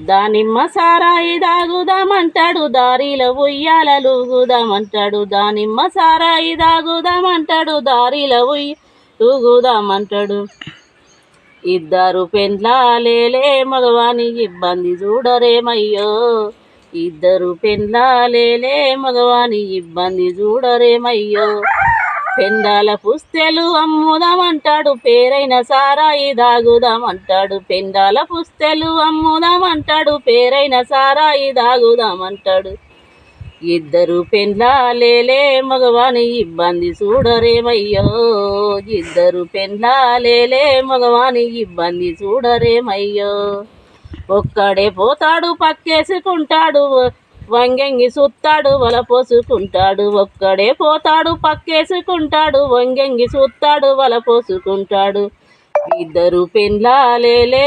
దానిమ్మ సారాయి దాగుదామంటాడు, దారిలో ఉయ్యాలలుగుదామంటాడు. దానిమ్మ సారాయి దాగుదామంటాడు, దారిలో లూగుదామంటాడు. ఇద్దరు పెండ్లాలేలే మగవాని ఇబ్బంది చూడరేమయ్యో. ఇద్దరు పెండ్లాలేలే మగవాని ఇబ్బంది చూడరేమయ్యో. పెండాల పుస్తెలు అమ్ముదామంటాడు, పేరైన సారాయి దాగుదామంటాడు. పెండాల పుస్తెలు అమ్ముదామంటాడు, పేరైన సారాయి దాగుదామంటాడు. ఇద్దరు పెండ్లాలేలే మగవాని ఇబ్బంది చూడరేమయ్యో. ఇద్దరు పెండ్లాలేలే మగవాని ఇబ్బంది చూడరేమయ్యో. ఒక్కడే పోతాడు పక్కేసుకుంటాడు, వంగంగి సుత్తాడు వల పోసుకుంటాడు. ఒక్కడే పోతాడు పక్కేసుకుంటాడు, వంగంగి సుత్తాడు వల పోసుకుంటాడు. ఇద్దరు పెండ్లాలేలే